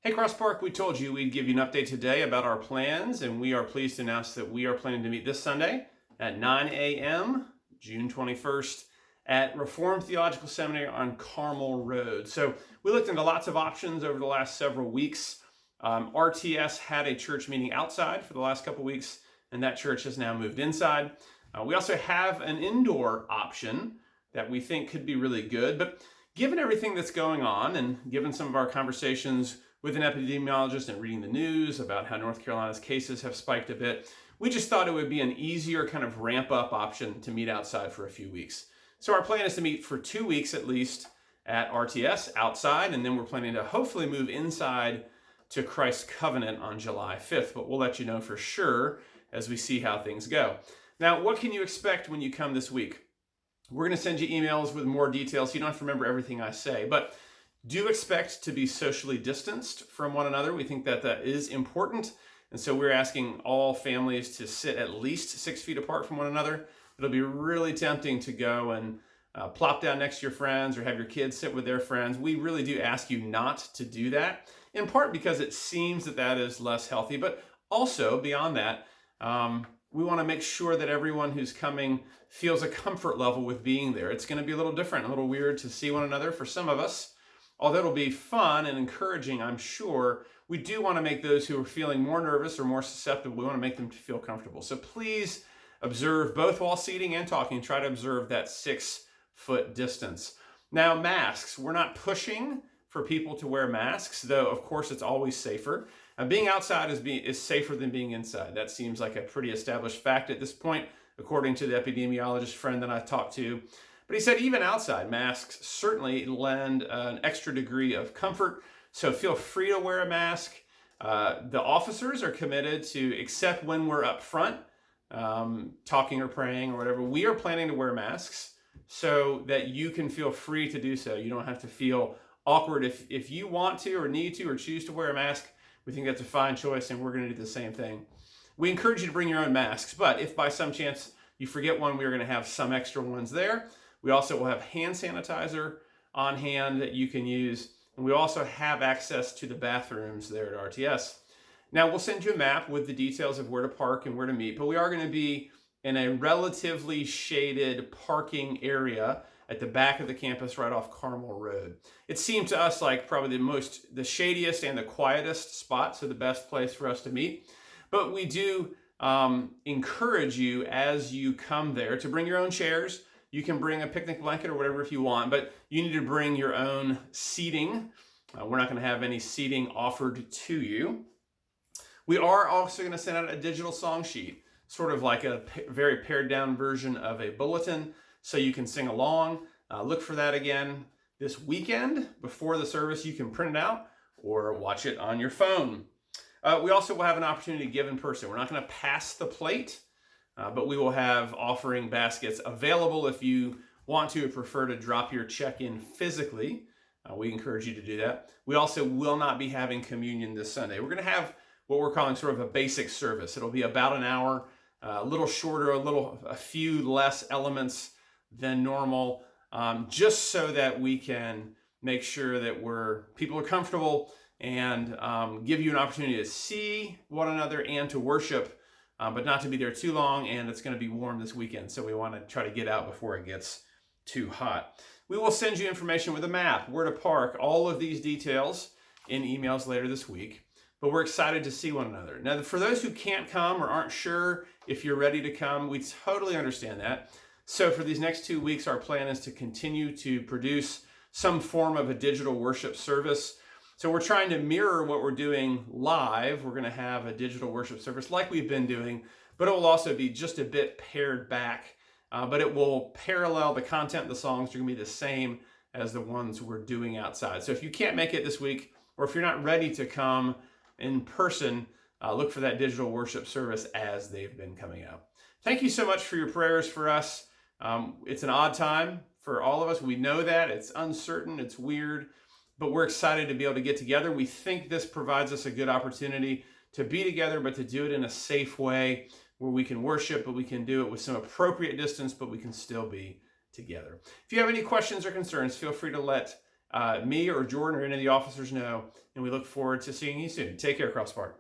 Hey, Cross Park, we told you we'd give you an update today about our plans, and we are pleased to announce that we are planning to meet this Sunday at 9 a.m., June 21st, at Reformed Theological Seminary on Carmel Road. So we looked into lots of options over the last several weeks. RTS had a church meeting outside for the last couple weeks, and that church has now moved inside. We also have an indoor option that we think could be really good, but given everything that's going on and given some of our conversations with an epidemiologist and reading the news about how North Carolina's cases have spiked a bit, we just thought it would be an easier kind of ramp up option to meet outside for a few weeks. So our plan is to meet for 2 weeks at least at RTS outside, and then we're planning to hopefully move inside to Christ's Covenant on July 5th, but we'll let you know for sure as we see how things go. Now, what can you expect when you come this week? We're going to send you emails with more details so you don't have to remember everything I say, but do expect to be socially distanced from one another. We think that that is important, and so we're asking all families to sit at least 6 feet apart from one another. It'll be really tempting to go and plop down next to your friends or have your kids sit with their friends. We really do ask you not to do that, in part because it seems that that is less healthy, but also beyond that, we want to make sure that everyone who's coming feels a comfort level with being there. It's going to be a little different, a little weird to see one another for some of us. Although it'll be fun and encouraging, I'm sure, we do want to make those who are feeling more nervous or more susceptible, we want to make them feel comfortable. So please observe both while seating and talking. Try to observe that 6-foot distance. Now, masks. We're not pushing for people to wear masks, though, of course, it's always safer. Being outside is safer than being inside. That seems like a pretty established fact at this point, according to the epidemiologist friend that I talked to. But he said even outside, masks certainly lend an extra degree of comfort. So feel free to wear a mask. The officers are committed to, except when we're up front, talking or praying or whatever, we are planning to wear masks so that you can feel free to do so. You don't have to feel awkward. If you want to or need to or choose to wear a mask, we think that's a fine choice, and we're going to do the same thing. We encourage you to bring your own masks, but if by some chance you forget one, we're going to have some extra ones there. We also will have hand sanitizer on hand that you can use. And we also have access to the bathrooms there at RTS. Now, we'll send you a map with the details of where to park and where to meet, but we are going to be in a relatively shaded parking area at the back of the campus right off Carmel Road. It seemed to us like probably the shadiest and the quietest spot, so the best place for us to meet. But we do encourage you as you come there to bring your own chairs. You can bring a picnic blanket or whatever if you want, but you need to bring your own seating. We're not going to have any seating offered to you. We are also going to send out a digital song sheet, sort of like a very pared down version of a bulletin, so you can sing along. Look for that again this weekend before the service. You can print it out or watch it on your phone. We also will have an opportunity to give in person. We're not going to pass the plate. But we will have offering baskets available if you want to or prefer to drop your check in physically. We encourage you to do that. We also will not be having communion this Sunday. We're going to have what we're calling sort of a basic service. It'll be about an hour, a little shorter, a few less elements than normal, just so that we can make sure that people are comfortable and give you an opportunity to see one another and to worship, but not to be there too long, and it's going to be warm this weekend, so we want to try to get out before it gets too hot. We will send you information with a map, where to park, all of these details in emails later this week, but we're excited to see one another. Now, for those who can't come or aren't sure if you're ready to come, we totally understand that. So for these next 2 weeks, our plan is to continue to produce some form of a digital worship service. So we're trying to mirror what we're doing live. We're going to have a digital worship service like we've been doing, but it will also be just a bit pared back. But it will parallel the content of the songs. Are going to be the same as the ones we're doing outside. So if you can't make it this week, or if you're not ready to come in person, look for that digital worship service as they've been coming out. Thank you so much for your prayers for us. It's an odd time for all of us. We know that. It's uncertain. It's weird. But we're excited to be able to get together. We think this provides us a good opportunity to be together, but to do it in a safe way where we can worship, but we can do it with some appropriate distance, but we can still be together. If you have any questions or concerns, feel free to let me or Jordan or any of the officers know, and we look forward to seeing you soon. Take care, Crosspark.